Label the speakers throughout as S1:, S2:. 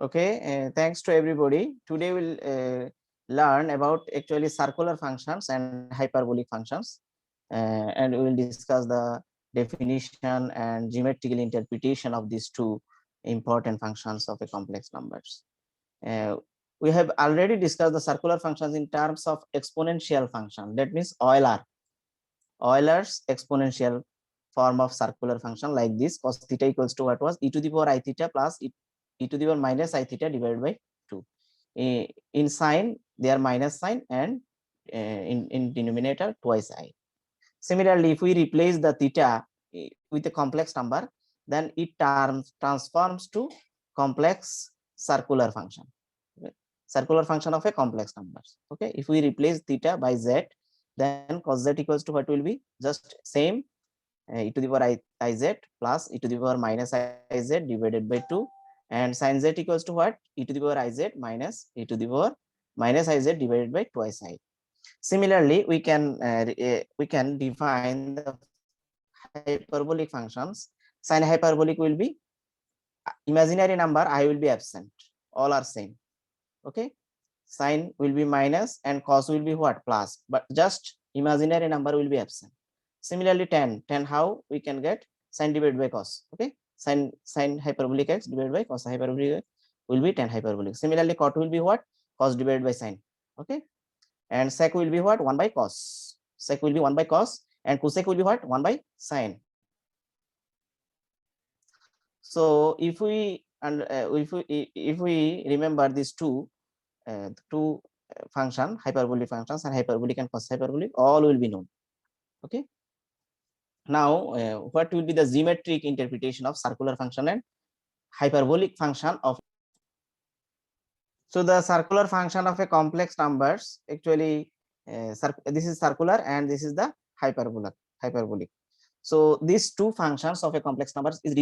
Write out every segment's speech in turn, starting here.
S1: Thanks to everybody. Today we'll learn about actually circular functions and hyperbolic functions, and we will discuss the definition and geometrical interpretation of these two important functions of a complex numbers. Uh, we have already discussed the circular functions in terms of exponential function. That means Euler's exponential form of circular function like this: cos theta equals to what was e to the power I theta plus e to the power minus I theta divided by 2. In sign, they are minus sign, and in denominator twice I. Similarly, if we replace the theta with a complex number, then it transforms to complex circular function. Okay? Circular function of a complex number. Okay, if we replace theta by z, then cos z equals to what will be just same e to the power iz plus e to the power minus iz divided by 2, and sin z equals to what e to the power iz minus e to the power minus iz divided by twice I. Similarly, we can define the hyperbolic functions. Sin hyperbolic will be imaginary number I will be absent, all are same. Okay, sin will be minus and cos will be what plus, but just imaginary number will be absent. Similarly, tan how we can get sin divided by cos. Okay, sin hyperbolic x divided by cos hyperbolic x will be tan hyperbolic. Similarly, cot will be what cos divided by sin. Okay, and sec will be what 1 by cos. Sec will be 1 by cos, and cosec will be what 1 by sin. So if we remember these two function, hyperbolic functions and hyperbolic and cos hyperbolic, all will be known. Okay, now what will be the geometric interpretation of circular function and hyperbolic function of. So the circular function of a complex numbers actually this is circular and this is the hyperbolic. So these two functions of a complex numbers is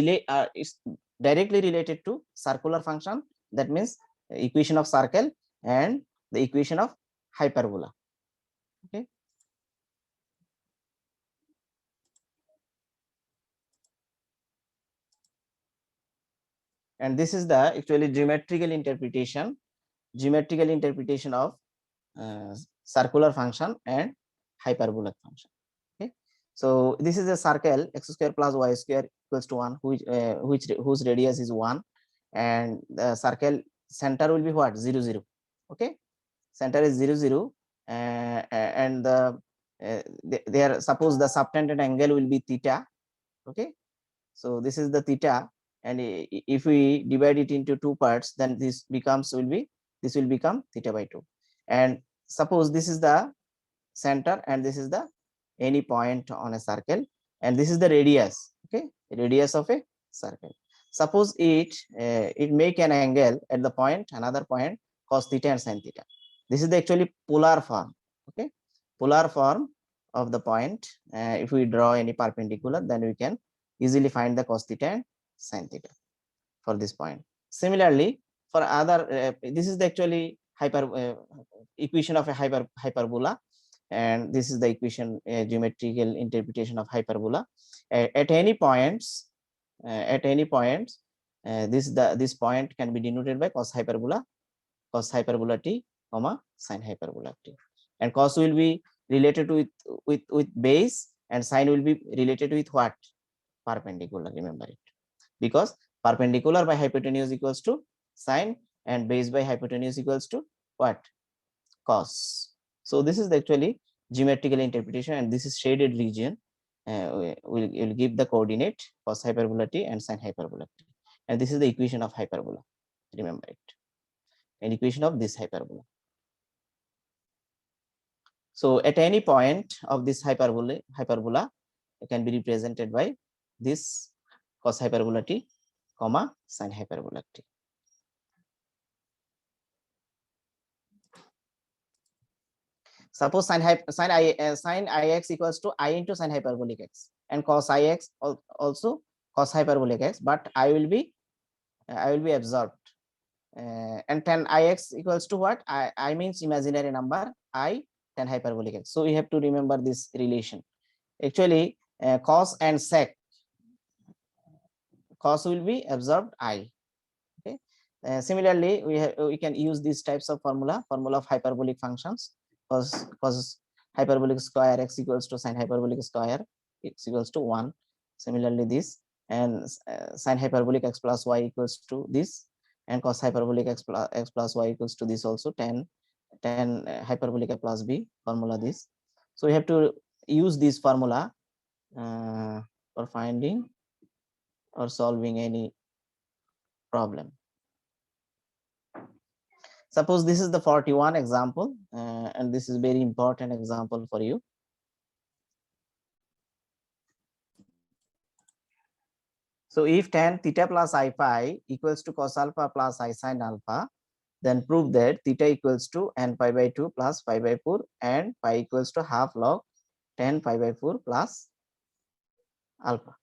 S1: directly related to circular function, that means equation of circle and the equation of hyperbola. Okay, and this is the actually geometrical interpretation of circular function and hyperbolic function. Okay, so this is a circle x square plus y square equals to 1, whose radius is 1, and the circle center will be what 0 0. Okay, center is 0 0, and there suppose the subtended angle will be theta. Okay, so this is the theta, and if we divide it into two parts, then this will become theta by 2. And suppose this is the center and this is the any point on a circle, and this is the radius. Okay, radius of a circle. Suppose it make an angle at the point, another point, cos theta and sin theta. This is the actually polar form. Okay, polar form of the point. If we draw any perpendicular, then we can easily find the cos theta and sin theta for this point. Similarly, for other this is the actually equation of a hyperbola, and this is the equation geometrical interpretation of hyperbola. At any points this point can be denoted by cos hyperbola t comma sin hyperbola t, and cos will be related with base and sin will be related with what perpendicular. Remember it, because perpendicular by hypotenuse equals to sin and base by hypotenuse equals to what cos. So this is the actually geometrical interpretation, and this is shaded region will give the coordinate cos hyperbola t and sin hyperbola t, and this is the equation of hyperbola. Remember it, an equation of this hyperbola. So at any point of this hyperbola can be represented by this cos hyperbola t comma sin hyperbola t. Suppose sin ix equals to I into sin hyperbolic x, and cos ix also cos hyperbolic x, but I will be absorbed, and tan ix equals to what I means imaginary number I tan hyperbolic x. So we have to remember this relation. Actually, cos and sec, cos will be absorbed I. Okay, Similarly, we can use these types of formula of hyperbolic functions. Cos hyperbolic square x equals to sine hyperbolic square x equals to 1. Similarly, this, and sine hyperbolic x plus y equals to this, and cos hyperbolic x plus y equals to this also, 10 hyperbolic a plus b formula this. So we have to use this formula for finding or solving any problem. Suppose this is the 41 example, and this is very important example for you. So if tan theta plus I phi equals to cos alpha plus I sin alpha, then prove that theta equals to n pi by 2 plus pi by 4 and pi equals to half log tan pi by 4 plus alpha.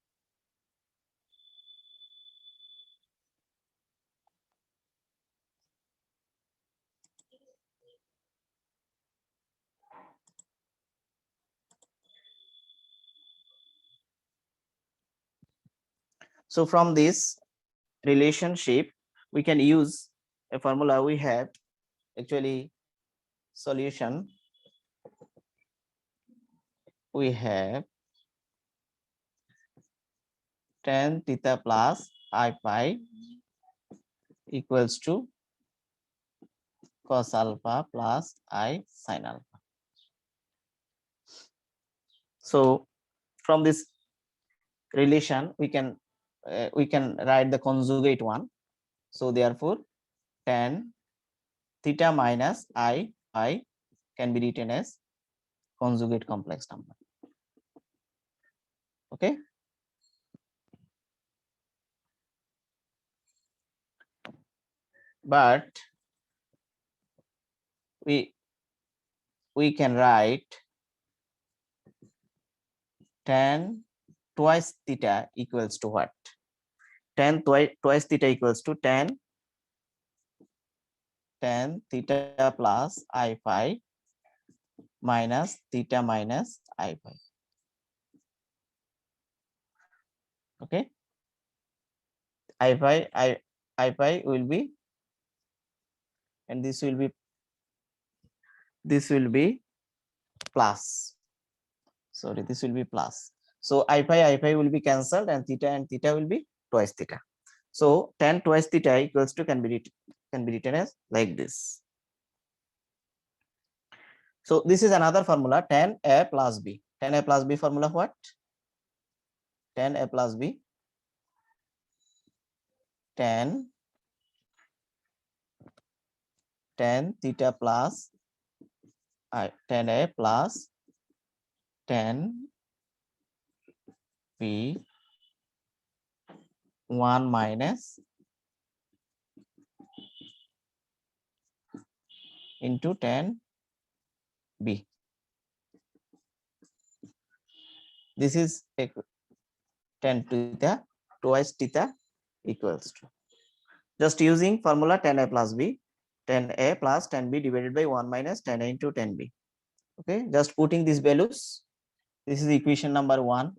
S1: So from this relationship, we can use a formula. We have actually solution. We have tan theta plus I phi equals to cos alpha plus I sin alpha. So from this relation, we can write the conjugate one. So therefore, tan theta minus I phi can be written as conjugate complex number. Okay. But we can write tan twice theta equals to what? Tan twice theta equals to tan theta plus I phi minus theta minus I phi. Okay. I phi will be, and this will be plus. Sorry, this will be plus. So I phi will be cancelled, and theta will be twice theta. So tan twice theta equals to can be written as like this. So this is another formula, tan a plus b. Tan a plus b formula what? Tan a plus b, tan theta plus tan a plus tan b 1 minus into tan b. This is tan theta twice theta equals to, just using formula tan a plus b, tan a plus tan b divided by 1 minus tan a into tan b. Okay, just putting these values. This is equation number 1,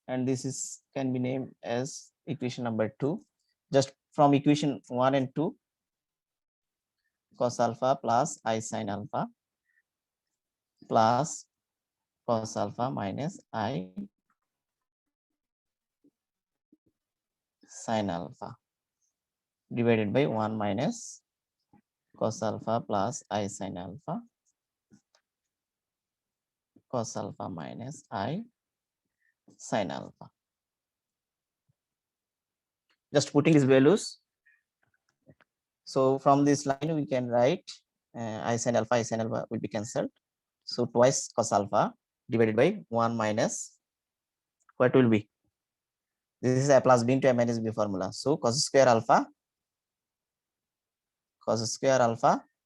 S1: and this is can be named as equation number 2. Just from equation 1 and 2, cos alpha plus I sin alpha plus cos alpha minus I sin alpha divided by 1 minus cos alpha plus I sin alpha cos alpha minus I sin alpha. Just putting these values. So from this line we can write I sin alpha will be cancelled. So twice cos alpha divided by 1 minus, what will be? This is a plus b into a minus b formula. So cos square alpha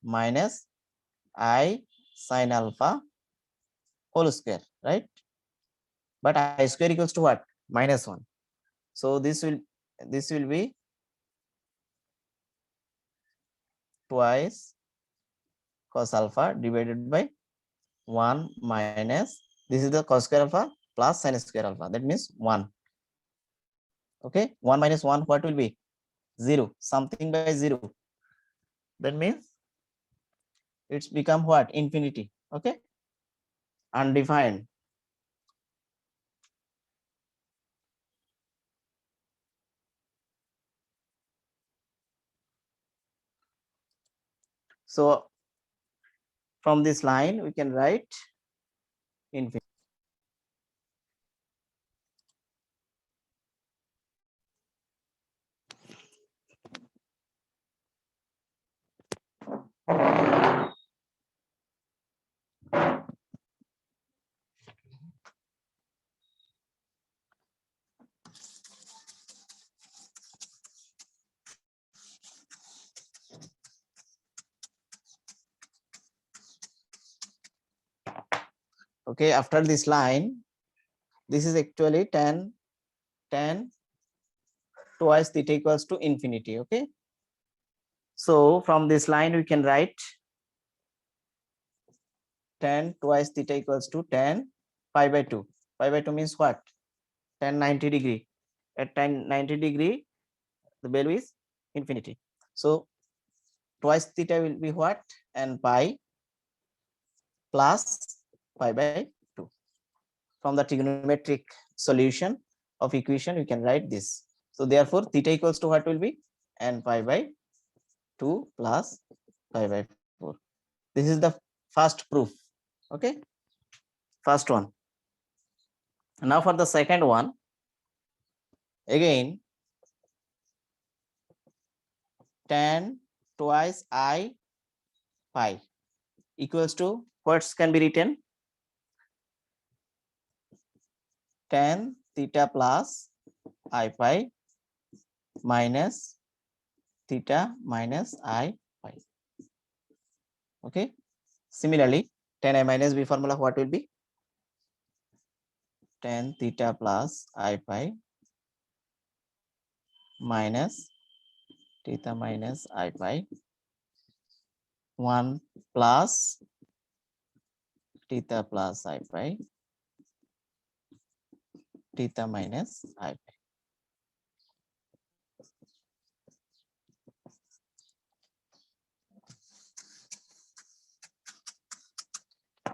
S1: minus I sin alpha whole square, right? But I square equals to what? Minus 1. So this will be twice cos alpha divided by 1 minus, this is the cos square alpha plus sin square alpha, that means 1. Okay, 1 minus 1, what will be? 0, something by 0. That means it's become what? Infinity. Okay, undefined. So from this line we can write infinity. Okay, after this line, this is actually tan twice theta equals to infinity. Okay, so from this line we can write tan twice theta equals to tan pi by 2. Pi by 2 means what? Tan 90 degree. At tan 90 degree, the value is infinity. So twice theta will be what? And pi plus pi by 2. From the trigonometric solution of equation, we can write this. So therefore, theta equals to what will be? And pi by 2 plus pi by 4. This is the first proof. Okay, first one. Now for the second one, again tan twice I pi equals to what can be written? Tan theta plus I pi minus theta minus I pi. Okay. Similarly, tan I minus b formula what will be? Tan theta plus I pi minus theta minus I pi 1 plus theta plus I pi theta minus I pi.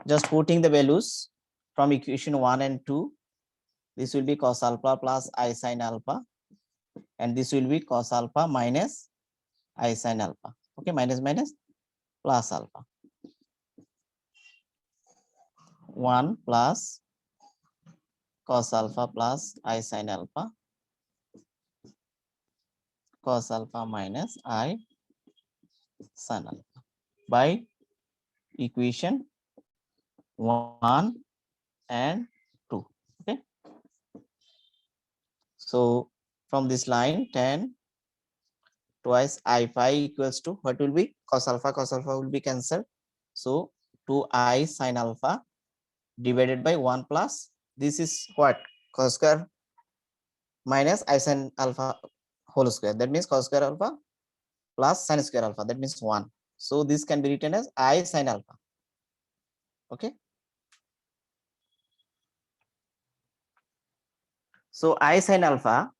S1: Just putting the values from equation 1 and 2, this will be cos alpha plus I sin alpha, and this will be cos alpha minus I sin alpha. Okay, minus minus plus alpha. 1 plus cos alpha plus I sin alpha cos alpha minus I sin alpha by equation 1 and 2. Okay, so from this line tan twice I pi equals to what will be? Cos alpha will be cancelled, so 2I sin alpha divided by 1 plus this is what? Cos square minus I sin alpha whole square, that means cos square alpha plus sin square alpha, that means 1. So this can be written as I sin alpha. Okay, so I sin alpha,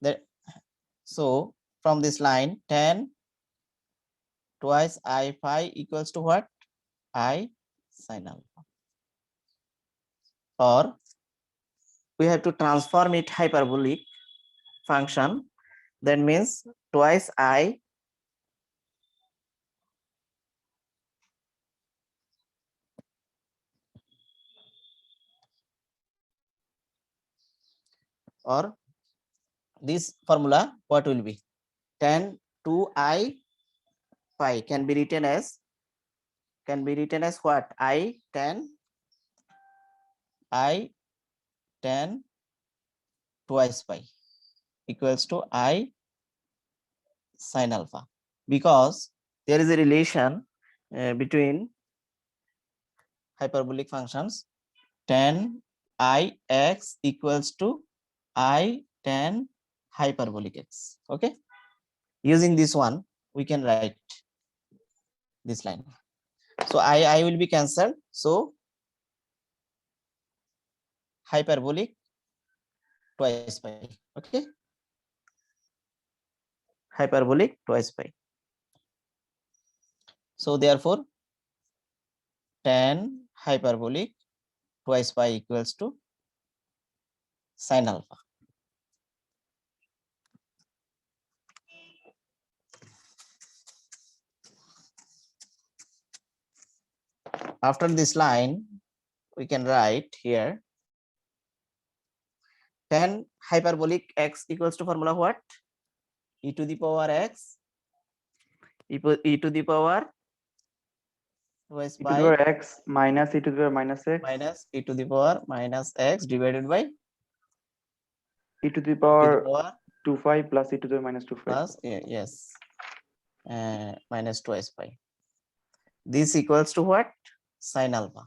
S1: that so from this line tan twice I pi equals to what? I sin alpha, or we have to transform it hyperbolic function, that means twice I or this formula what will be? Tan 2I pi can be written as what? I tan twice pi equals to I sin alpha, because there is a relation between hyperbolic functions. Tan I x equals to I tan hyperbolic x. Okay, using this one we can write this line. So I will be cancelled, so hyperbolic twice pi. Okay, hyperbolic twice pi. So therefore tan hyperbolic twice pi equals to sin alpha. After this line, we can write here tan hyperbolic x equals to formula what? E to the power x e to the power twice
S2: e to the power
S1: pi
S2: x minus e to the power minus x
S1: minus e to the power minus x divided by
S2: e to the
S1: e to the
S2: power
S1: power
S2: 2 pi plus e to the power minus 2 pi.
S1: plus yes minus twice pi. This equals to what? Sin alpha.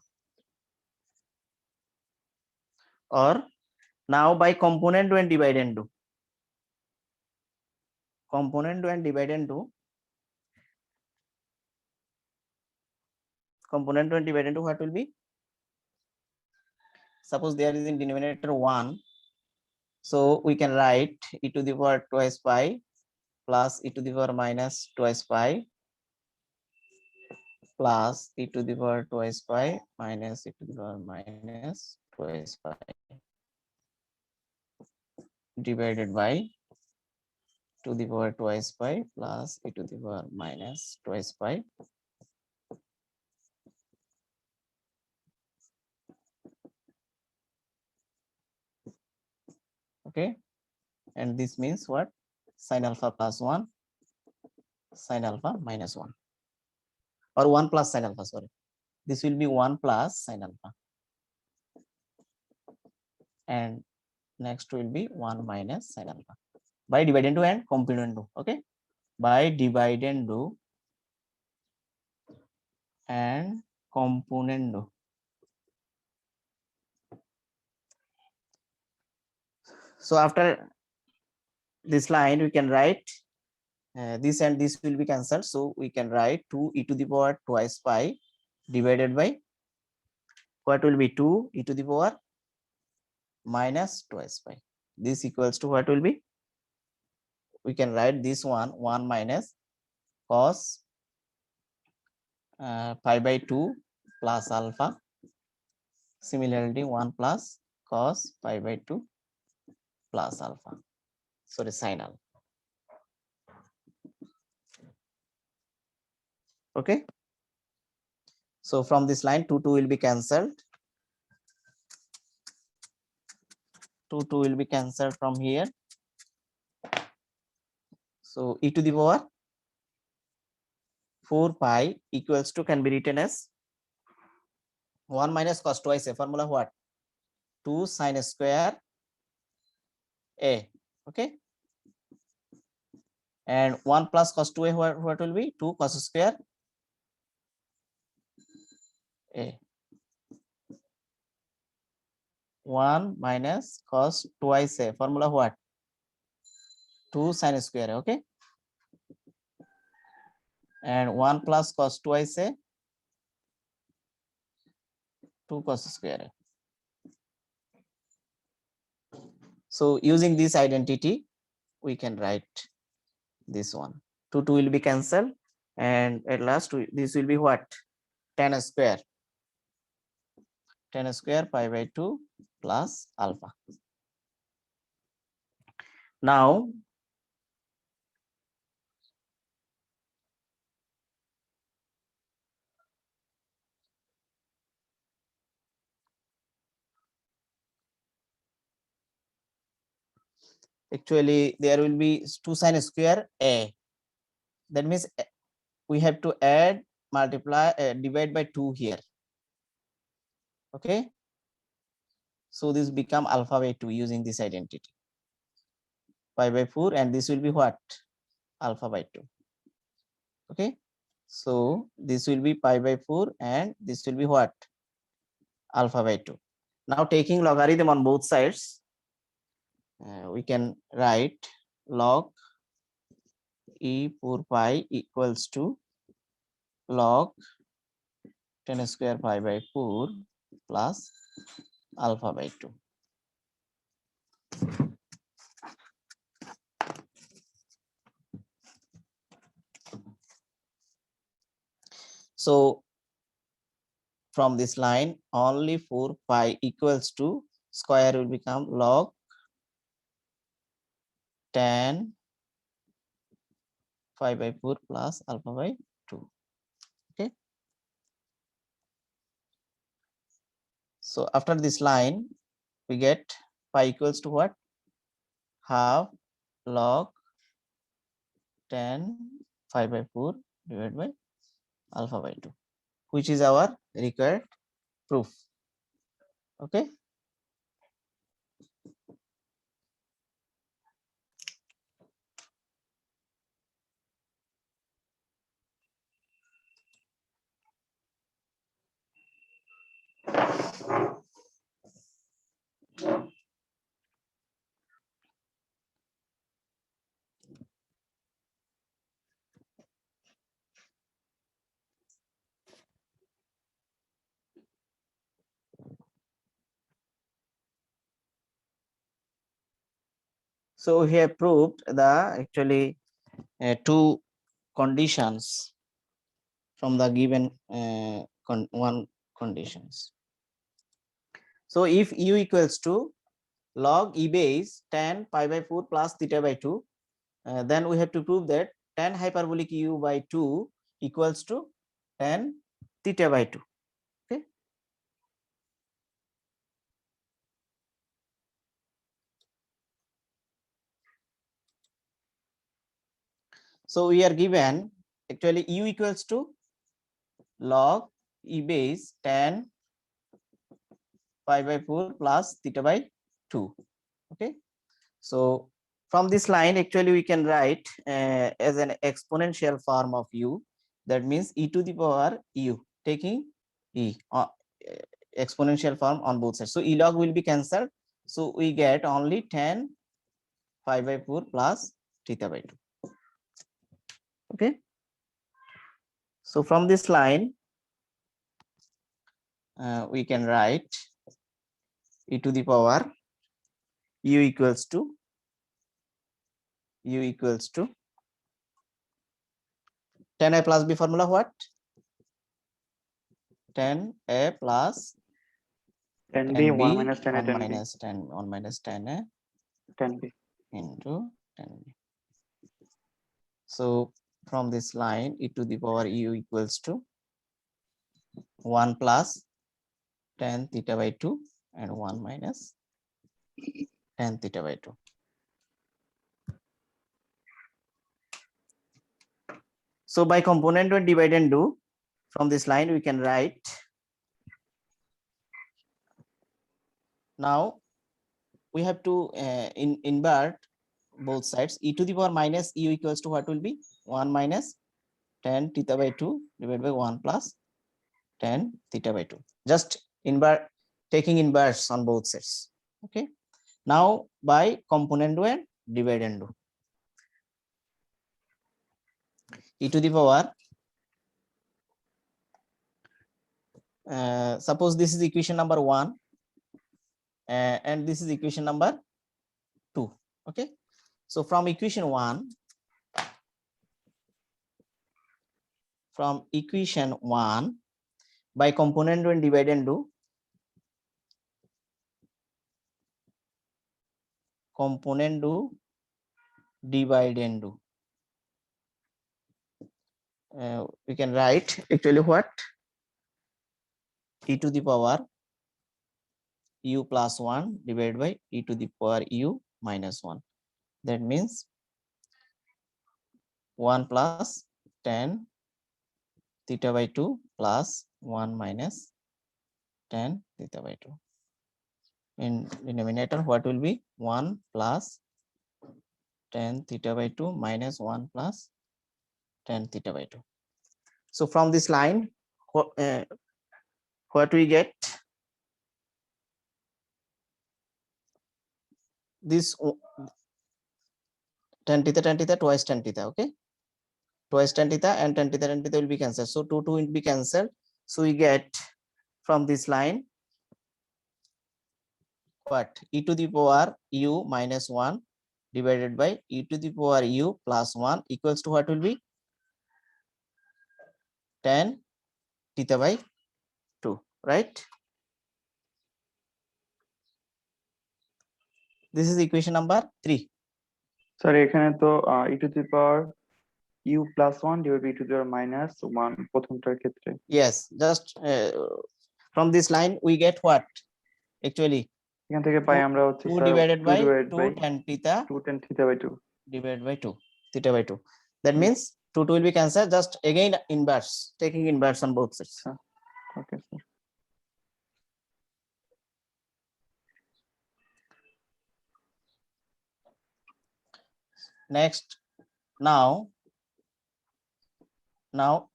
S1: Or now by component when divide and do. Component when divide and do. Component when divide and do, what will be? Suppose there is in denominator 1. So we can write e to the power twice pi plus e to the power minus twice pi plus e to the power twice pi minus e to the power minus twice pi divided by to the power twice pi plus e to the power minus twice pi okay, and this means what? Sin alpha plus 1 sin alpha minus 1 or 1 plus sin alpha, sorry, this will be 1 plus sin alpha and next will be 1 minus sin alpha by divide and do and compute and do. Okay, by divide and do and component do. So after this line we can write this and this will be cancelled, so we can write 2 e to the power twice pi divided by what will be 2 e to the power minus twice pi. This equals to what will be? We can write this one 1 minus cos pi by 2 plus alpha. Similarly 1 plus cos pi by 2 plus alpha, sorry, sin alpha. Okay, so from this line 2 will be cancelled, 2 will be cancelled from here. So e to the power 4 pi equals to can be written as 1 minus cos twice a formula what? 2 sin square a. Okay, and 1 plus cos 2a what will be? 2 cos square a. 1 minus cos twice a formula what? 2 sin square. Okay, and 1 plus cos twice a 2 cos square. So using this identity, we can write this one. 2 will be cancelled, and at last this will be what? Tan square. Tan square pi by 2 plus alpha. Now actually there will be 2 sin square a. That means we have to add, multiply, divide by 2 here. Okay, so this become alpha by 2 using this identity, pi by 4, and this will be what? Alpha by 2. Okay, so this will be pi by 4 and this will be what? Alpha by 2. Now taking logarithm on both sides, we can write log e 4 pi equals to log 10 square pi by 4 plus alpha by 2. So from this line, only 4 pi equals to square will become log tan pi by 4 plus alpha by 2. Okay. So after this line, we get pi equals to what? Half log tan pi by 4 divided by alpha by 2, which is our required proof. Okay. So we have proved the actually two conditions from the given one conditions. So if u equals to log e base tan pi by 4 plus theta by 2, then we have to prove that tan hyperbolic u by 2 equals to tan theta by 2. Okay. So we are given actually u equals to log e base tan pi by 4 plus theta by 2. Okay. So from this line, actually we can write as an exponential form of u. That means e to the power u, taking e exponential form on both sides. So e log will be cancelled. So we get only tan pi by 4 plus theta by 2. Okay. So from this line, we can write e to the power u equals to tan a plus b formula what? Tan a plus
S2: 10b,
S1: 10b
S2: 1 minus 10 a,
S1: 1
S2: 10b,
S1: minus 10 1 minus 10 a
S2: 10b.
S1: into 10b. So from this line, e to the power u equals to 1 plus tan theta by 2 and 1 minus tan theta by 2. So by component one divide and do, from this line we can write. Now we have to invert both sides. E to the power minus u equals to what will be? 1 minus tan theta by 2 divided by 1 plus tan theta by 2. Just invert, taking inverse on both sides. Okay. Now by component one divide and do. E to the power, suppose this is equation number 1 and this is equation number 2. Okay. So from equation 1, by component one divide and do, component do divide and do, we can write actually what? E to the power u plus 1 divided by e to the power u minus 1. That means 1 plus tan theta by 2 plus 1 minus tan theta by 2. In denominator, what will be? 1 plus tan theta by 2 minus 1 plus tan theta by 2. So from this line, what we get? This tan theta twice tan theta. Okay. Twice tan theta and tan theta will be cancelled. So 2 will be cancelled. So we get from this line what? E to the power u minus 1 divided by e to the power u plus 1 equals to what will be? Tan theta by 2, right? This is equation number 3.
S2: Sir এখানে তো e to the power u plus 1 divided by e to the power minus 1 প্রথমটার ক্ষেত্রে।
S1: Yes, just from this line we get what? Actually,
S2: এখান থেকে পাই আমরা হচ্ছে
S1: 2
S2: sir
S1: divided
S2: 2
S1: by
S2: divided
S1: 2
S2: by
S1: tan theta
S2: 2 tan theta by 2
S1: divided by 2, theta by 2. That
S2: Hmm.
S1: means 2 will be cancelled. Just again inverse, taking inverse on both sides.
S2: Okay sir.
S1: Next, now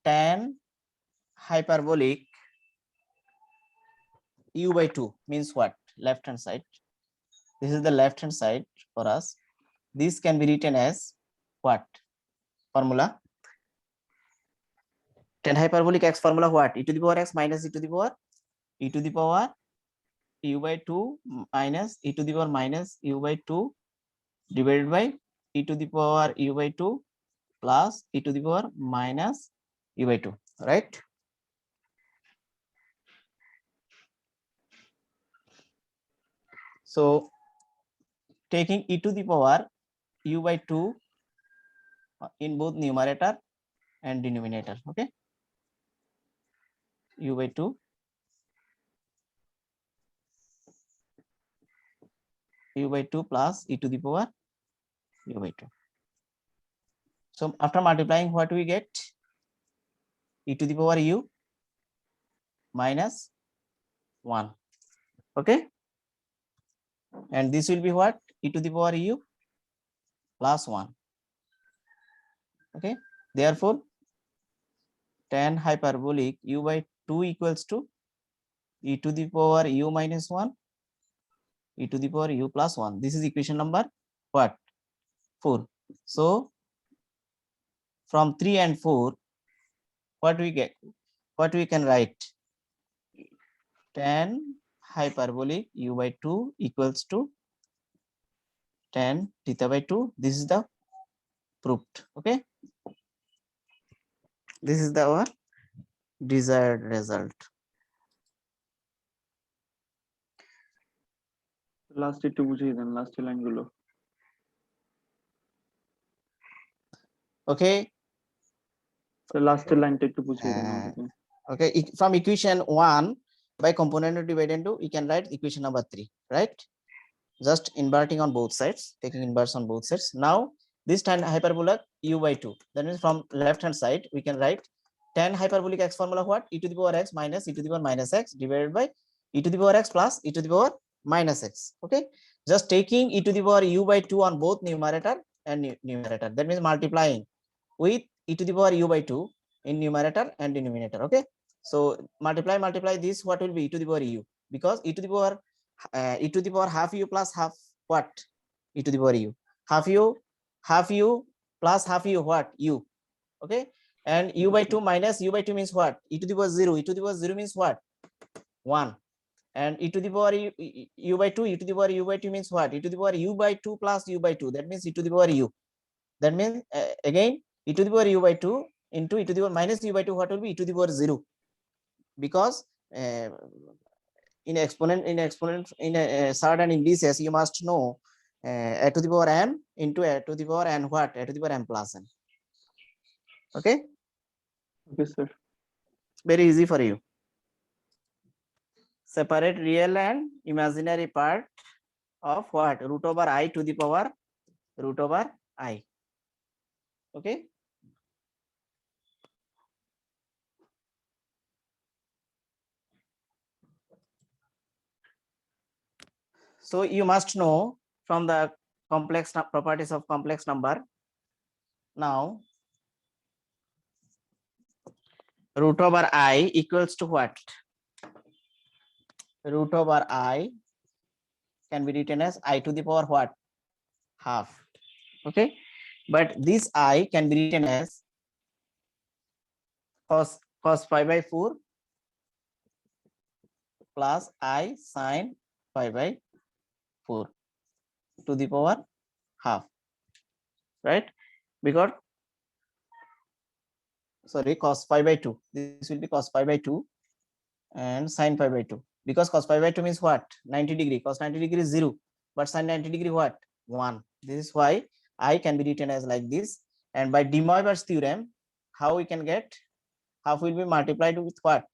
S1: tan hyperbolic u by 2 means what? Left hand side. This is the left hand side for us. This can be written as what? Formula. Tan hyperbolic x formula what? E to the power x minus e to the power u by 2 minus e to the power minus u by 2 divided by e to the power u by 2 plus e to the power minus u by 2, right? So taking e to the power u by 2 in both numerator and denominator, okay? U by 2 u by 2 plus e to the power u by 2. So after multiplying, what we get? E to the power u minus 1, okay? And this will be what? E to the power u plus 1, okay? Therefore tan hyperbolic u by 2 equals to e to the power u minus 1 e to the power u plus 1. This is equation number what? 4. So from 3 and 4, what we get? What we can write? Tan hyperbolic u by 2 equals to tan theta by 2. This is the proved, okay? This is the our desired result.
S2: Last একটু বুঝিয়ে দেন লাস্টের লাইনগুলো।
S1: Okay,
S2: লাস্টের লাইনটা একটু বুঝিয়ে দেন আমাদেরকে।
S1: okay, from equation 1 by component divided into, we can write equation number 3, right? Just inverting on both sides, taking inverse on both sides. Now this tan hyperbolic u by 2, that means from left hand side we can write tan hyperbolic x formula what? E to the power x minus e to the power minus x divided by e to the power x plus e to the power minus x, okay? Just taking e to the power u by 2 on both numerator and numerator, that means multiplying with e to the power u by 2 in numerator and denominator, okay? So multiply this, what will be e to the power u, because e to the power half u plus half what? E to the power u, half u plus half u what? U, okay? And u by 2 minus u by 2 means what? E to the power 0, e to the power 0 means what? 1. And e to the power u by 2, e to the power u by 2 means what? E to the power u by 2 plus u by 2, that means e to the power u. That means again e to the power u by 2 into e to the power minus u by 2, what will be? E to the power 0, because in exponent in a certain indices you must know a to the power n into a to the power n what? A to the power n plus n, okay?
S2: Okay sir.
S1: Very easy for you. Separate real and imaginary part of what? Root over I to the power root over I, okay? So you must know from the properties of complex number. Now root over I equals to what? Root over I can be written as I to the power what? Half, okay? But this I can be written as cos pi by 4 plus I sin pi by 4 to the power half, right? Because sorry, cos pi by 2. This will be cos pi by 2 and sin pi by 2, because cos pi by 2 means what? 90 degree. Cos 90 degree is 0, but sin 90 degree what? 1. This is why I can be written as like this. And by de Moivre's theorem, how we can get? Half will be multiplied with what?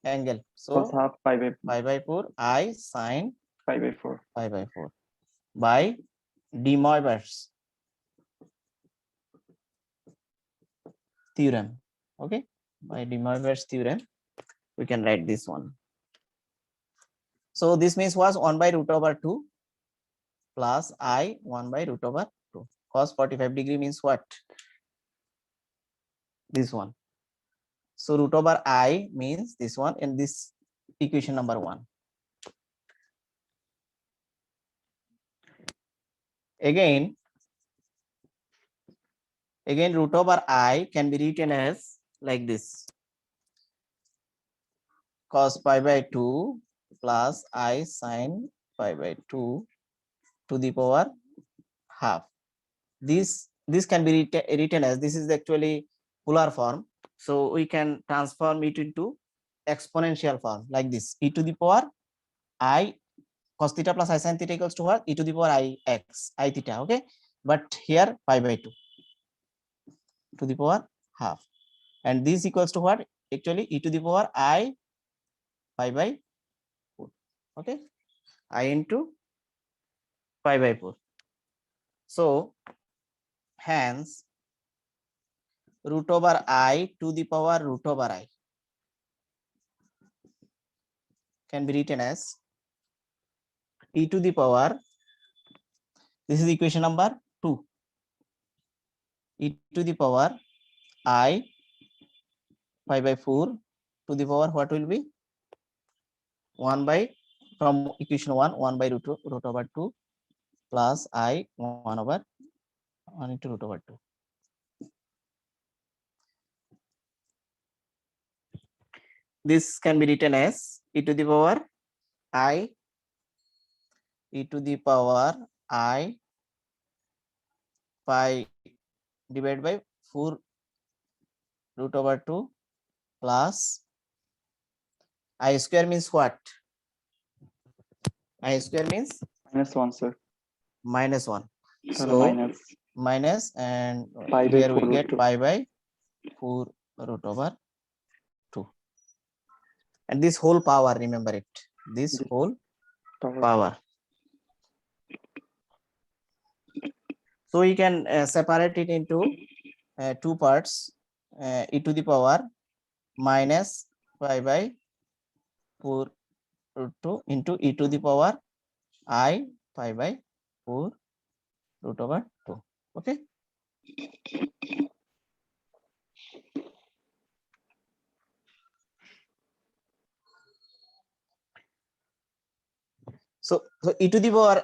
S1: Angle.
S2: Cos
S1: So
S2: half pi by
S1: pi by 4 I sin
S2: pi by 4.
S1: pi by 4 by de Moivre's theorem. Okay, by de Moivre's theorem we can write this one. So this means was 1 by root over 2 plus I 1 by root over 2. Cos 45 degree means what? This one. So root over I means this one, and this equation number 1. Again root over I can be written as like this: cos pi by 2 plus I sin pi by 2 to the power half. This can be written as, this is actually polar form, so we can transform it into exponential form like this: e to the power I cos theta plus I sin theta equals to what? E to the power I x I theta. Okay, but here pi by 2 to the power half, and this equals to what? Actually e to the power I pi by 4. Okay, I into pi by 4. So hence root over I to the power root over I can be written as e to the power, this is equation number 2, e to the power I pi by 4 to the power what will be 1 by, from equation 1 by root over 2 plus I 1 over 1 into root over 2. This can be written as e to the power I pi divided by 4 root over 2 plus I square means what? I square means
S2: -1, sir.
S1: minus 1.
S2: Sir,
S1: So minus, and
S2: pi by
S1: here
S2: 4
S1: we
S2: root
S1: get
S2: 2.
S1: pi by 4 root over 2. And this whole power, remember it, this whole power. So we can separate it into two parts, e to the power minus pi by 4 root 2 into e to the power I pi by 4 root over 2. Okay. So e to the power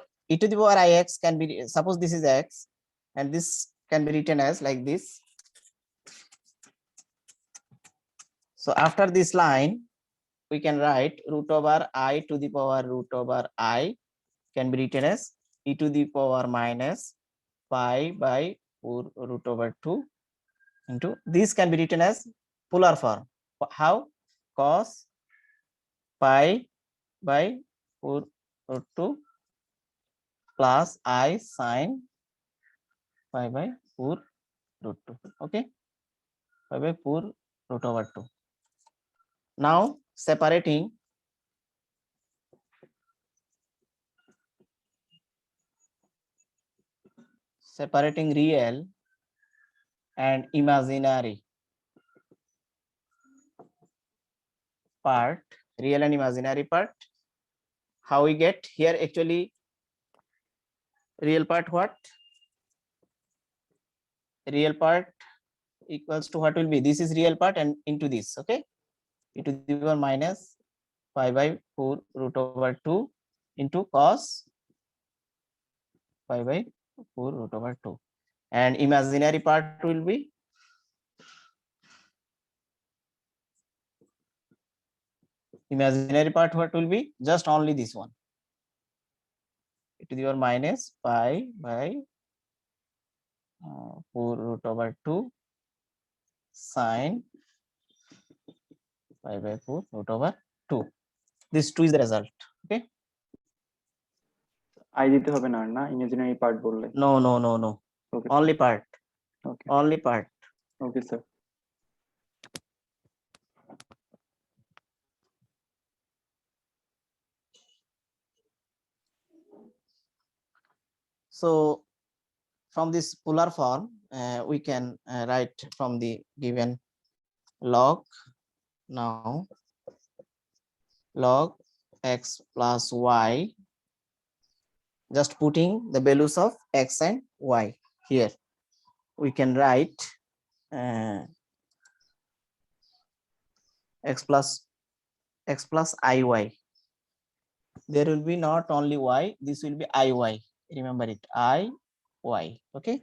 S1: ix can be, suppose this is x, and this can be written as like this. So after this line, we can write root over I to the power root over I can be written as e to the power minus pi by 4 root over 2 into, this can be written as polar form. How? Cos pi by 4 root 2 plus I sin pi by 4 root 2. Okay, pi by 4 root over 2. Now separating real and imaginary part, real and imaginary part, how we get here? Actually real part, what? Real part equals to what will be, this is real part and into this. Okay, e to the power minus pi by 4 root over 2 into cos pi by 4 root over 2, and imaginary part will be what will be just only this one, e to the power minus pi by 4 root over 2 sin 5/4 root over 2. This 2 is the result. Okay.
S2: I দিতে হবে না না imaginary part বললে
S1: No.
S2: okay
S1: Only part.
S2: okay
S1: Only part.
S2: okay sir
S1: So from this polar form, we can write from the given log. Now log x plus y, just putting the values of x and y here, we can write x plus iy. There will be not only y, this will be iy. Remember it, iy. Okay,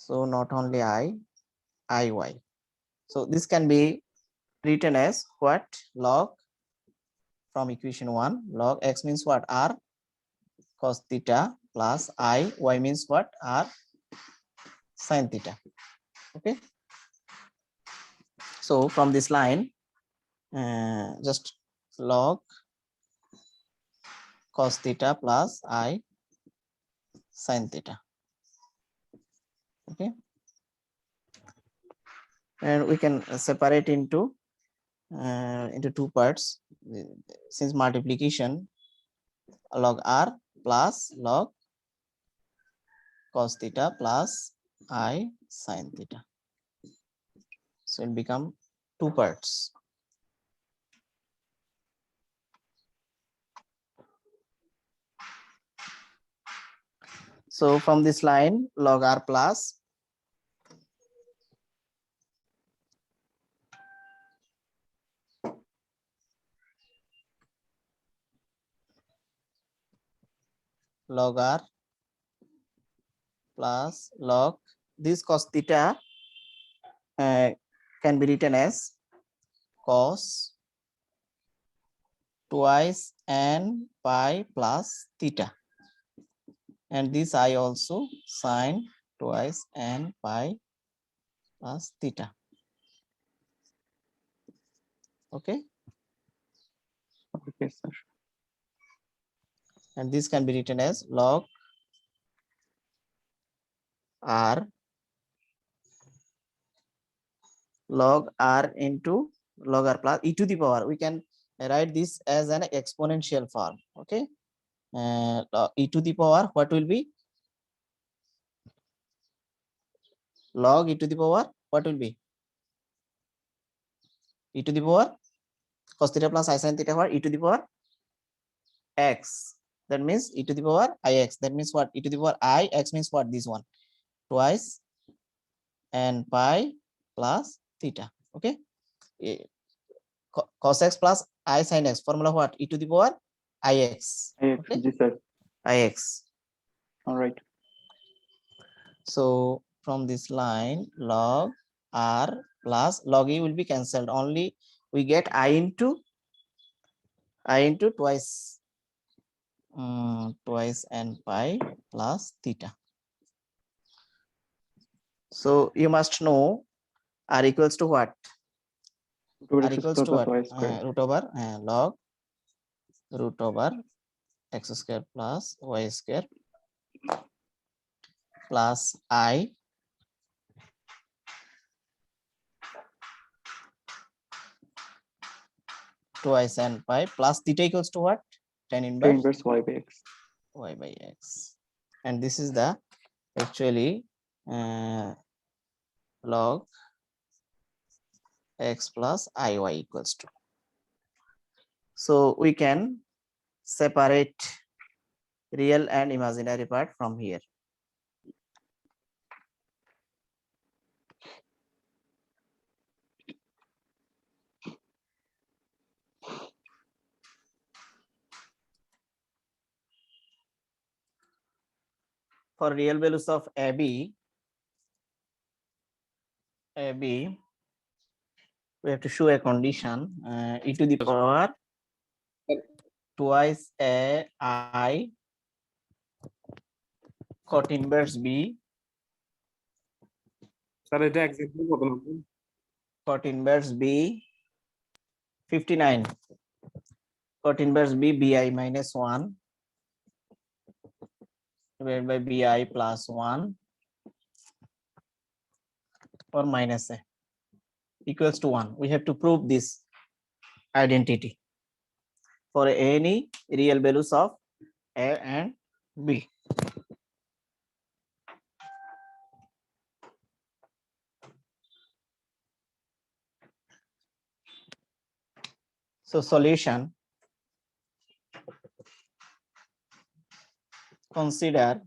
S1: so not only iy. So this can be written as what? Log, from equation 1, log x means what? R cos theta plus I, y means what? R sin theta. Okay, so from this line, just log cos theta plus I sin theta. Okay, and we can separate into two parts, since multiplication, log r plus log cos theta plus I sin theta. So it become 2 parts. So from this line, log r plus log r plus log this cos theta can be written as cos twice n pi plus theta, and this I also sin twice n pi plus theta. Okay,
S2: okay sir
S1: and this can be written as log r into log r plus e to the power. We can write this as an exponential form. Okay, e to the power, what will be? Log e to the power, what will be? E to the power cos theta plus I sin theta, what? E to the power x. That means e to the power ix. That means what? E to the power I, x means what? This one, twice n pi plus theta. Okay, cos x plus I sin x, formula what? E to the power ix. Okay,
S2: ji sir
S1: ix.
S2: all right
S1: So from this line, log r plus log e will be cancelled. Only we get I into twice n pi plus theta. So you must know r equals to what?
S2: root
S1: R
S2: x
S1: equals
S2: square
S1: to
S2: plus
S1: what?
S2: y square
S1: Log root over x square plus y square plus I twice n pi plus theta equals to what? Tan
S2: tan
S1: inverse
S2: inverse y by x
S1: y by x. And this is the actually log x plus iy equals to. So we can separate real and imaginary part from here. For real values of AB, we have to show a condition, e to the power twice a I cot inverse B
S3: sir এটা exactly কত নম্বর?
S1: cot inverse B 59 cot inverse b bi minus 1 divided by bi plus 1 or minus a equals to 1. We have to prove this identity for any real values of a and b. So solution, consider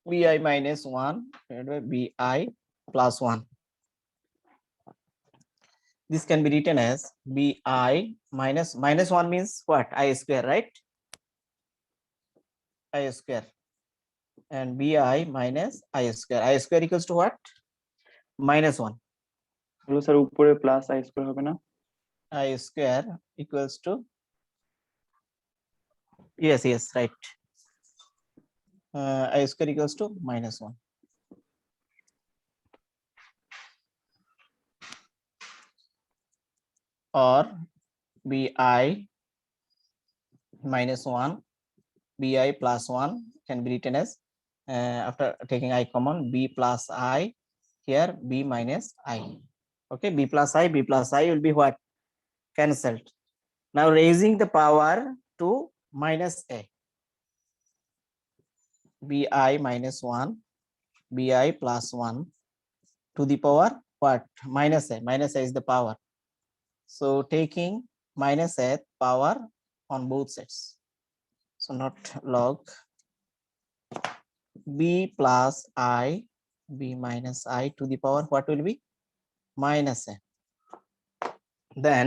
S1: bi minus 1 divided by bi plus 1. This can be written as bi minus 1 means what? I square, right? I square, and bi minus I square equals to what? Minus 1.
S2: হলো sir উপরে plus I square হবে না?
S1: I square equals to, yes, right. I square equals to minus 1. Or bi minus 1 bi plus 1 can be written as, after taking I common, b plus I, here b minus I. Okay, b plus I will be what? Cancelled. Now raising the power to minus a, bi minus 1 bi plus 1 to the power what? Minus a is the power. So taking minus a power on both sides. So not log b plus I b minus I to the power what will be? Minus a. Then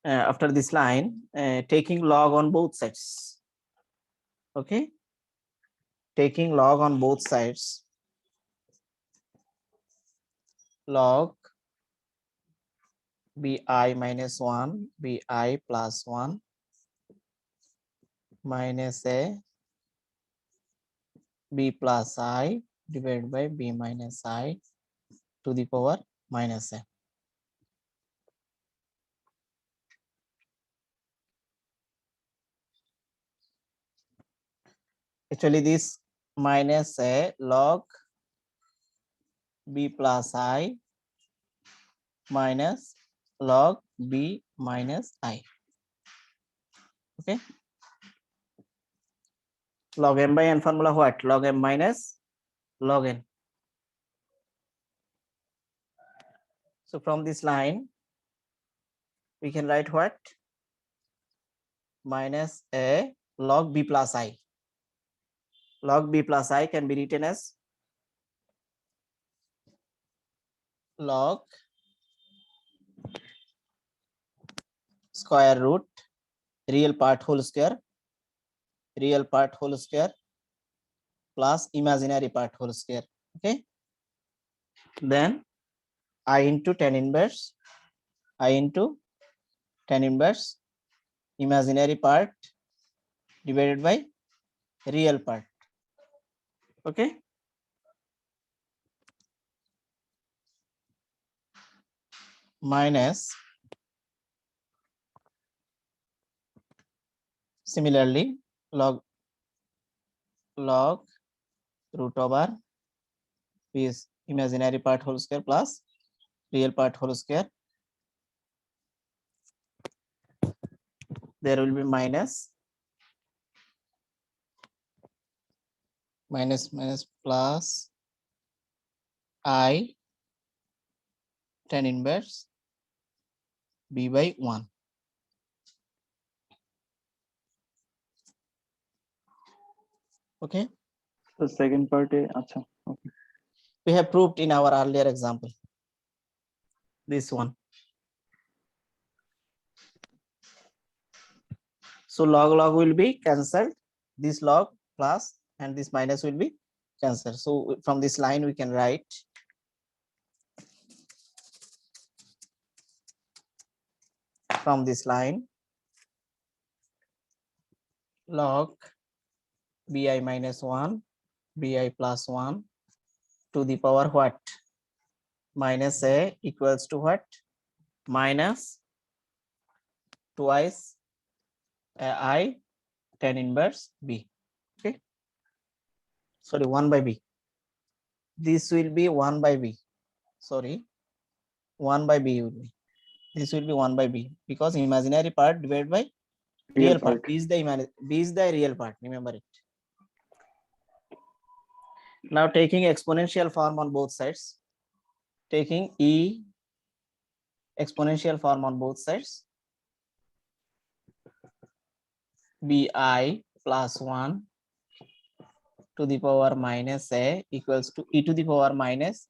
S1: after this line, taking log on both sides. Okay, taking log on both sides, log bi minus 1 bi plus 1 minus a b plus I divided by b minus I to the power minus a. Actually this minus a log b plus I minus log b minus I. Okay, log m by n formula what? Log m minus log n. So from this line we can write what? Minus a log b plus I. Log b plus I can be written as log square root real part whole square plus imaginary part whole square. Okay, then I into tan inverse imaginary part divided by real part. Okay, minus, similarly log root over is imaginary part whole square plus real part whole square. There will be minus plus I tan inverse b by 1. Okay,
S2: তো second পার্টে আচ্ছা ওকে
S1: we have proved in our earlier example this one. So log will be cancelled, this log plus and this minus will be cancelled. So from this line we can write from this line log bi minus 1 bi plus 1 to the power what? minus a equals to what? Minus twice I tan inverse b. Okay, sorry, 1 by b. This will be 1 by b. Sorry, 1 by b will be. This will be 1 by b because imaginary part divided by real part. B is the real part. Remember it. Now taking exponential form on both sides. Taking e exponential form on both sides. Bi plus 1 to the power minus a equals to e to the power minus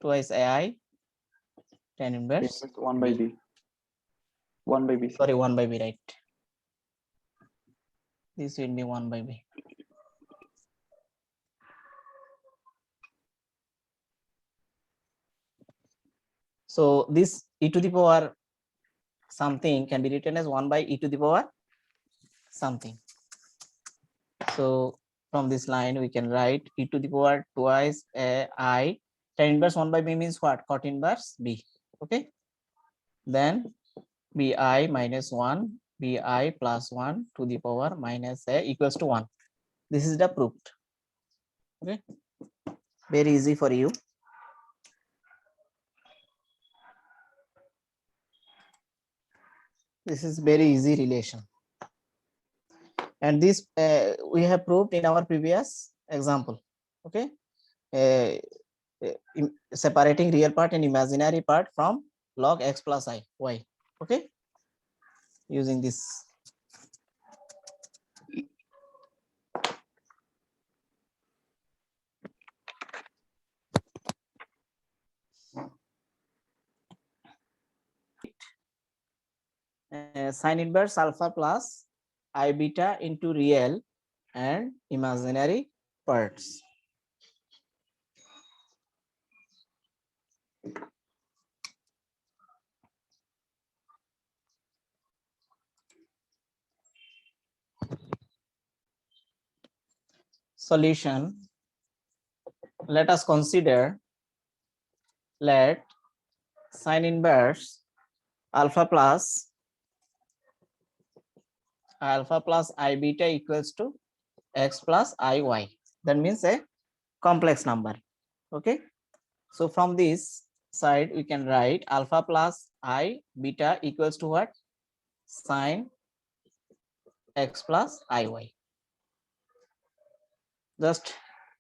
S1: twice ai tan inverse
S2: 1 by b. 1 by b.
S1: Sorry, 1 by b, right? This will be 1 by b. So this e to the power something can be written as 1 by e to the power something. So from this line we can write e to the power twice a I tan inverse 1 by b means what? Cot inverse b. Okay, then bi minus 1 bi plus 1 to the power minus a equals to 1. This is the proved. Okay, very easy for you. This is very easy relation, and this we have proved in our previous example. Okay, separating real part and imaginary part from log x plus I y. Okay, using this. Sin inverse alpha plus I beta into real and imaginary parts. Solution. Let us consider, let sin inverse alpha plus I beta equals to x plus I y. That means a complex number. Okay, so from this side we can write alpha plus I beta equals to what? Sin x plus I y. Just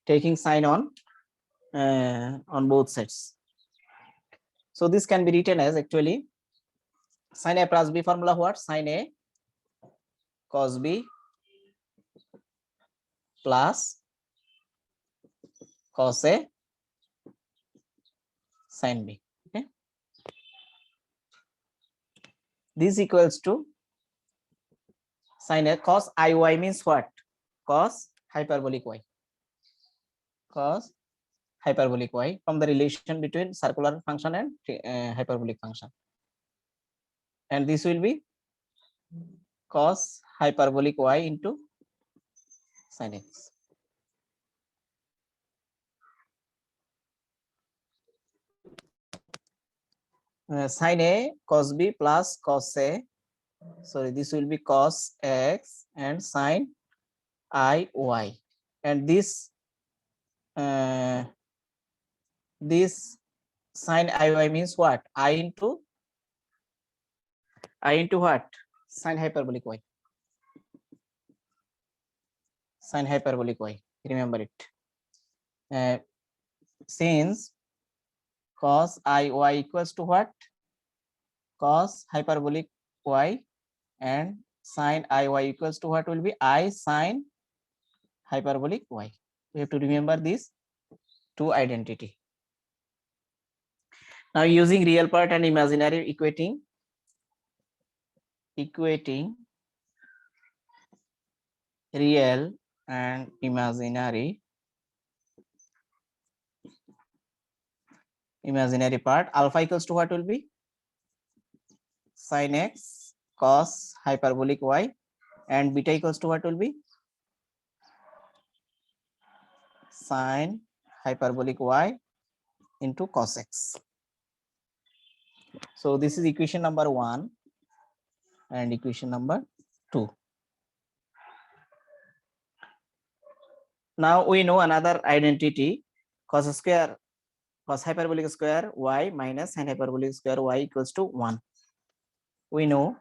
S1: taking sign on both sides. So this can be written as actually sin a plus b formula what? Sin a cos b plus cos a sin b. Okay, this equals to sin a cos iy means what? Cos hyperbolic y. Cos hyperbolic y from the relation between circular function and hyperbolic function, and this will be cos hyperbolic y into sin x. Sin a cos b plus cos a, sorry, this will be cos x and sin I y, and this sin I y means what? I into what? Sin hyperbolic y. Sin hyperbolic y. Remember it. Since cos I y equals to what? Cos hyperbolic y, and sin I y equals to what will be? I sin hyperbolic y. We have to remember these two identity. Now using real part and imaginary equating real and imaginary part, alpha equals to what will be? Sin x cos hyperbolic y, and beta equals to what will be? Sin hyperbolic y into cos x. So this is equation number 1 and equation number 2. Now we know another identity, cos square, cos hyperbolic square y minus sin hyperbolic square y equals to 1. We know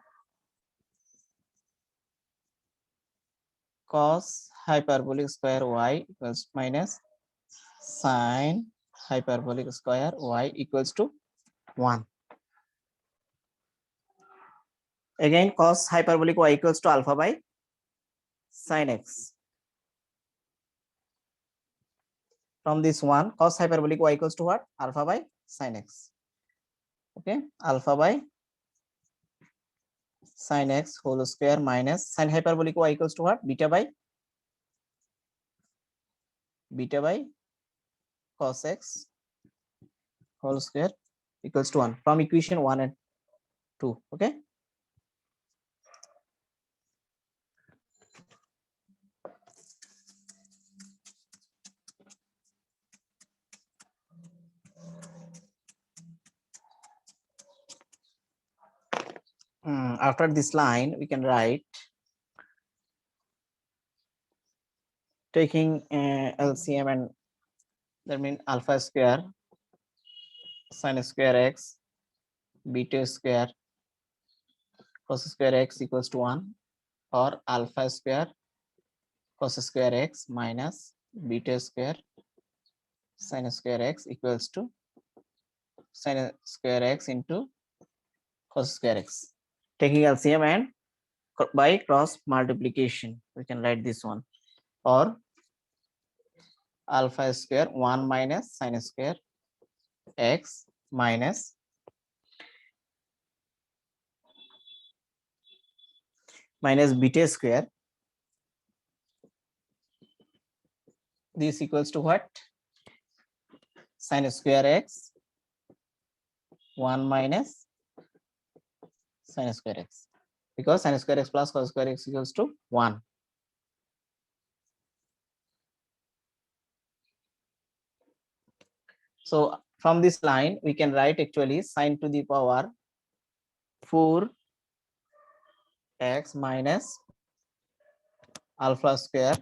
S1: cos hyperbolic square y equals minus sin hyperbolic square y equals to 1. Again, cos hyperbolic y equals to alpha by sin x. From this one, cos hyperbolic y equals to what? Alpha by sin x. Okay, alpha by sin x whole square minus sin hyperbolic y equals to what? Beta by cos x whole square equals to 1 from equation 1 and 2. Okay. After this line, we can write taking LCM, and that means alpha square sin square x beta square cos square x equals to 1, or alpha square cos square x minus beta square sin square x equals to sin square x into cos square x. Taking LCM and by cross multiplication, we can write this one, or alpha square 1 minus sin square x minus beta square. This equals to what? Sin square x 1 minus sin square x, because sin square x plus cos square x equals to 1. So from this line, we can write actually sin to the power 4 x minus alpha square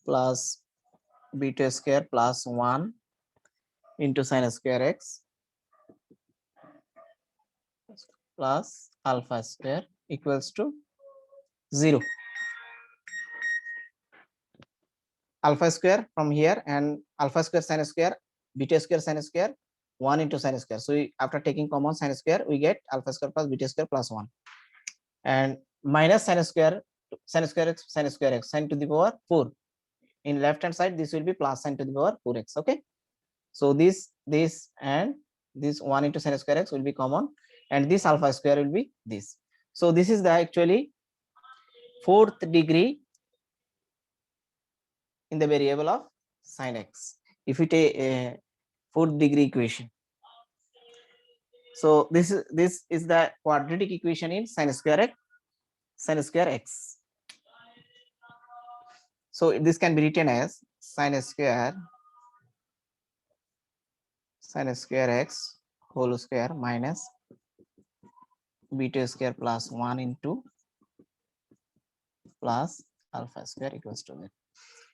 S1: plus beta square plus 1 into sin square x plus alpha square equals to 0. Alpha square from here, and alpha square sin square beta square sin square 1 into sin square. So after taking common sin square, we get alpha square plus beta square plus 1, and minus sin square x sin to the power 4. In left hand side, this will be plus sin to the power 4x. Okay, so this and this 1 into sin square x will be common, and this alpha square will be this. So this is the actually 4th degree in the variable of sin x, if we take a 4th degree equation. So this is the quadratic equation in sin square x. So this can be written as sin square x whole square minus beta square plus 1 into plus alpha square equals to that.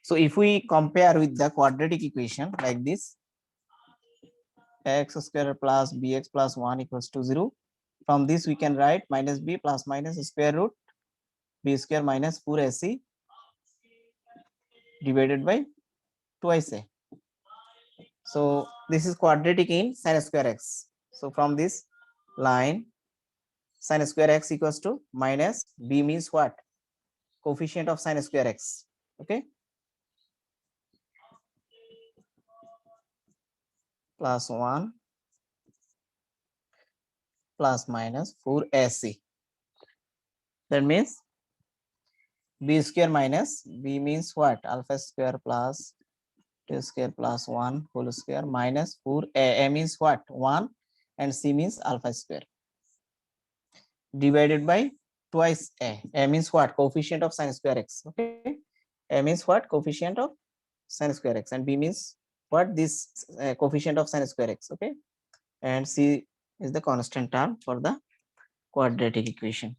S1: So if we compare with the quadratic equation like this, x square plus bx plus 1 equals to 0. From this we can write minus b plus minus square root b square minus 4ac divided by twice a. So this is quadratic in sin square x. So from this line, sin square x equals to minus b means what? Coefficient of sin square x. Okay, plus 1 plus minus 4ac. That means b square minus b means what? Alpha square plus 2 square plus 1 whole square minus 4a means what? 1, and c means alpha square divided by twice a means what? Coefficient of sin square x. Okay, a means what? Coefficient of sin square x, and b means what this coefficient of sin square x, okay, and c is the constant term for the quadratic equation.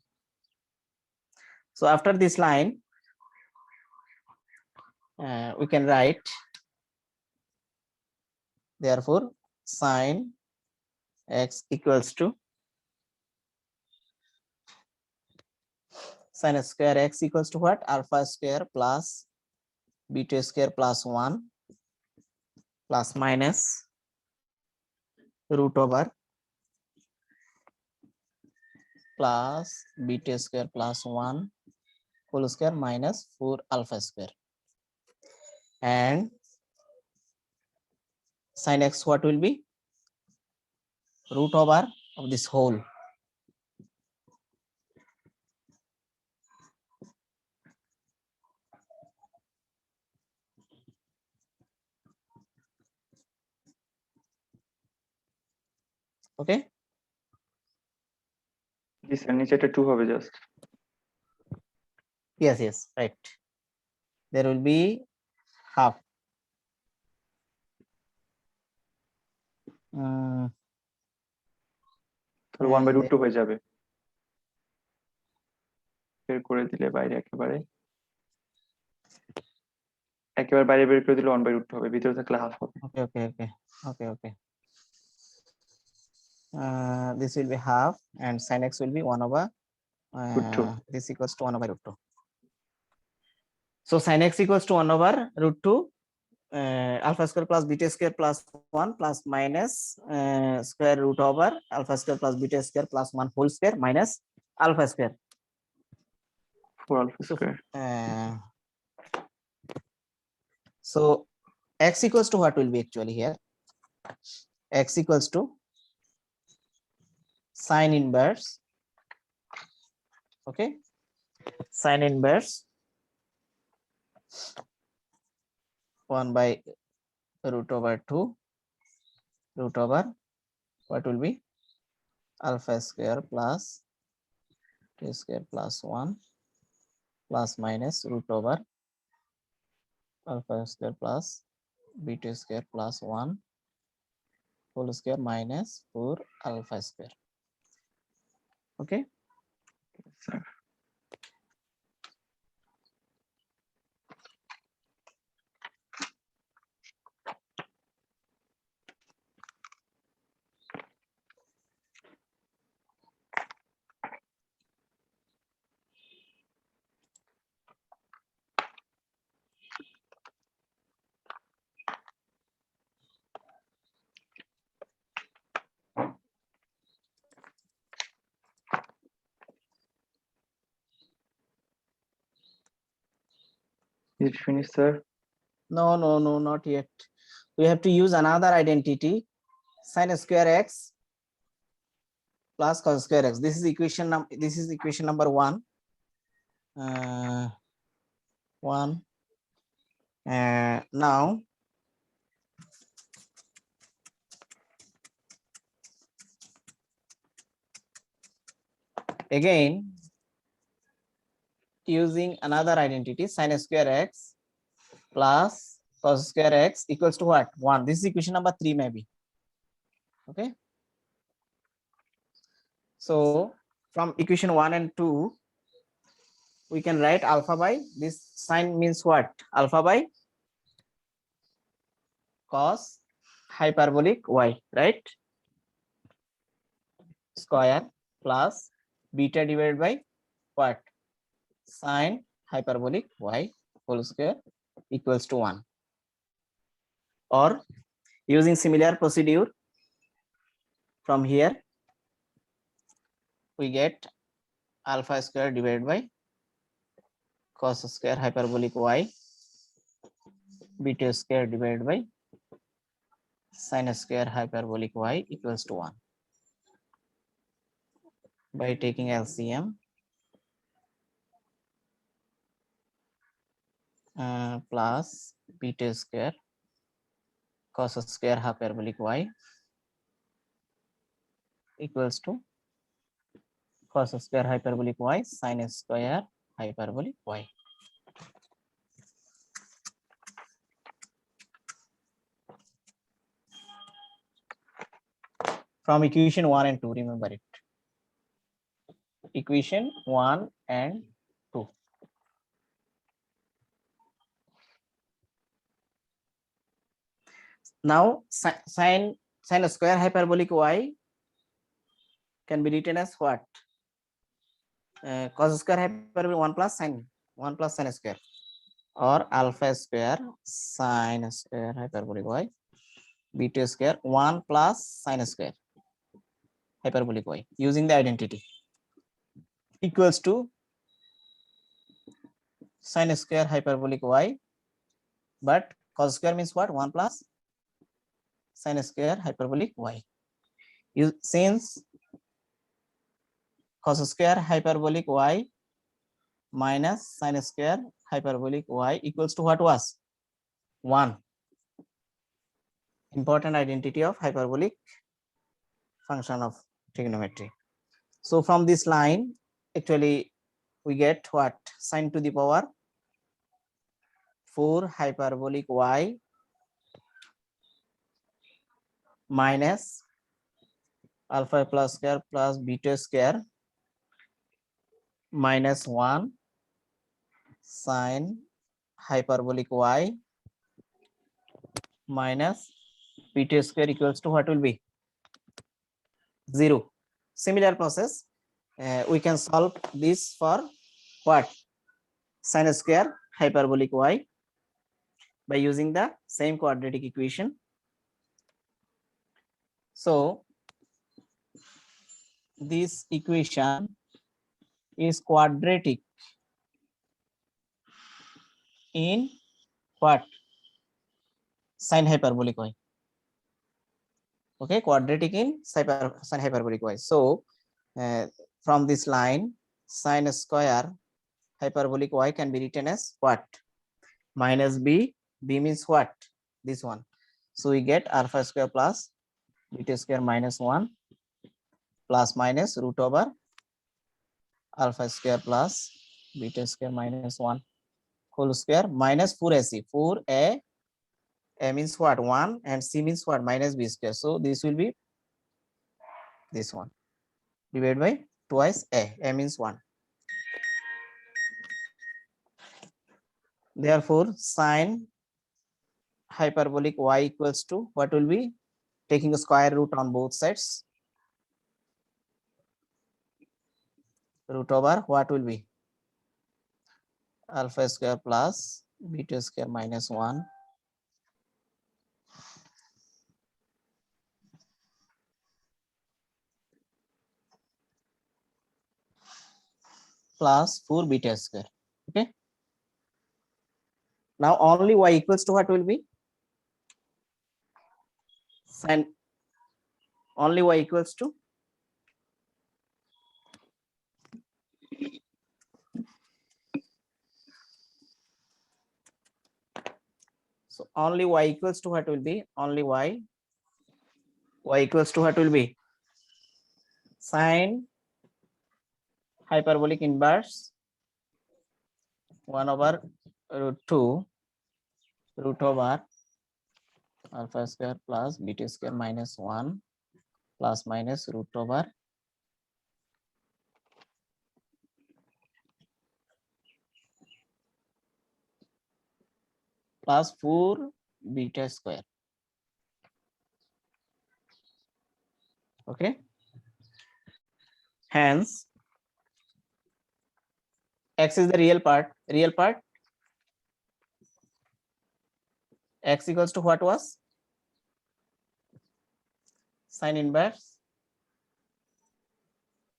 S1: So after this line, we can write, therefore sin x equals to sin square x equals to what? Alpha square plus beta square plus 1 plus minus root over plus beta square plus 1 whole square minus 4 alpha square, and sin x what will be? Root over of this whole. Okay,
S2: জি sir নিচেটা 2 হবে just.
S1: yes, yes, right. There will be half.
S2: তাহলে 1/√2
S1: And
S2: হয়ে যাবে। বের করে দিলে বাইরে একেবারে বাইরে বের করে দিলে 1/√2 হবে, ভিতরে থাকলে হাফ হবে।
S1: okay. This will be half, and sin x will be 1 over
S2: √2
S1: this equals to 1 over root 2. So sin x equals to 1 over root 2 alpha square plus beta square plus 1 plus minus square root over alpha square plus beta square plus 1 whole square minus alpha square.
S2: 4 alpha
S1: So,
S2: square
S1: so x equals to what will be actually here? X equals to sin inverse, okay, sin inverse 1 by root over 2 root over what will be alpha square plus t square plus 1 plus minus root over alpha square plus beta square plus 1 whole square minus 4 alpha square. Okay,
S2: sir. Is it finished, sir?
S1: no, not yet. We have to use another identity, sin square x plus cos square x. This is equation number 1. 1. Now again using another identity, sin square x plus cos square x equals to what? 1. This is equation number 3 maybe. Okay, so from equation 1 and 2 we can write alpha by this sign means what? Alpha by cos hyperbolic y, right? Square plus beta divided by what? Sin hyperbolic y whole square equals to 1. Or using similar procedure from here we get alpha square divided by cos square hyperbolic y beta square divided by sin square hyperbolic y equals to 1. By taking LCM, plus beta square cos square hyperbolic y equals to cos square hyperbolic y sin square hyperbolic y. from equation 1 and 2, remember it. Equation 1 and 2. Now sine square hyperbolic y can be written as what? Cos square hyperbolic 1 plus sine square, or alpha square sine square hyperbolic y, beta square 1 plus sine square hyperbolic y, using the identity, equals to sine square hyperbolic y, but cos square means what? 1 plus sine square hyperbolic y. Since cos square hyperbolic y minus sine square hyperbolic y equals to what was? 1. Important identity of hyperbolic function of trigonometry. So from this line, actually we get what? Sine to the power 4 hyperbolic y minus alpha plus square plus beta square minus 1 sine hyperbolic y minus beta square equals to what will be? 0. Similar process, we can solve this for what? Sine square hyperbolic y by using the same quadratic equation. So this equation is quadratic in what? Sine hyperbolic y. Okay, quadratic in sine hyperbolic y. So from this line, sine square hyperbolic y can be written as what? Minus b. B means what? This one. So we get alpha square plus beta square minus 1 plus minus root over alpha square plus beta square minus 1 whole square minus 4ac. 4a means what? 1, and c means what? Minus b square. So this will be this one divided by twice a means 1. Therefore sine hyperbolic y equals to what will be? Taking a square root on both sides, root over what will be? Alpha square plus beta square minus 1 plus 4 beta square. Okay. Now only y equals to what will be? Sine only y equals to so only y equals to what will be? Only y equals to what will be? Sine hyperbolic inverse 1 over root 2 root over alpha square plus beta square minus 1 plus minus root over plus 4 beta square. Okay. Hence x is the real part. X equals to what was? Sine inverse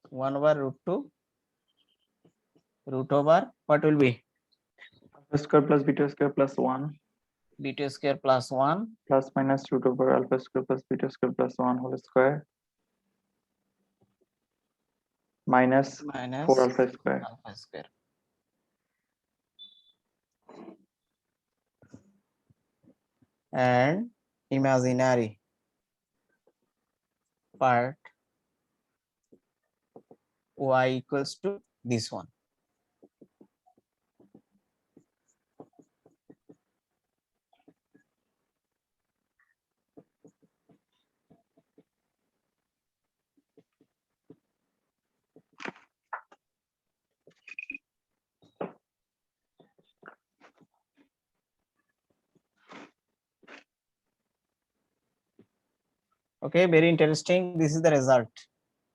S1: 1 over root 2 root over what will be?
S2: Alpha square plus beta square plus 1
S1: Beta square plus 1
S2: plus minus root over alpha square plus beta square plus 1 whole square minus 4 alpha square.
S1: alpha square. And imaginary part y equals to this one. Okay, very interesting. This is the result.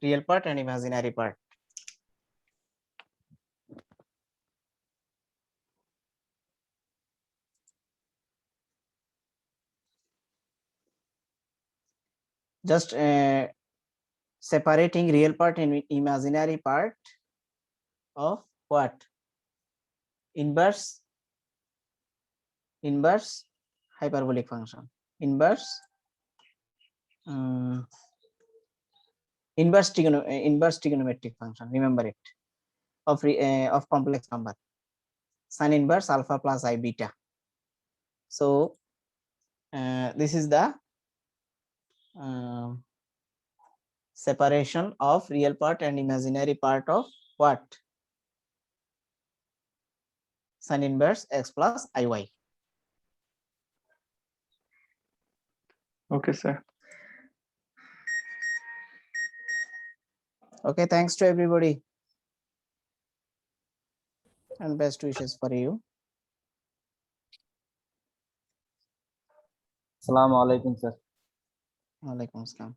S1: Real part and imaginary part. Just separating real part and imaginary part of what? Inverse hyperbolic function. Inverse trigonometric function. Remember it. Of complex number. Sin inverse alpha plus I beta. So this is the separation of real part and imaginary part of what? Sin inverse x plus iy.
S2: Okay, sir.
S1: Okay, thanks to everybody and best wishes for you.
S3: Assalamu alaikum, sir.
S1: Walaikum assalam.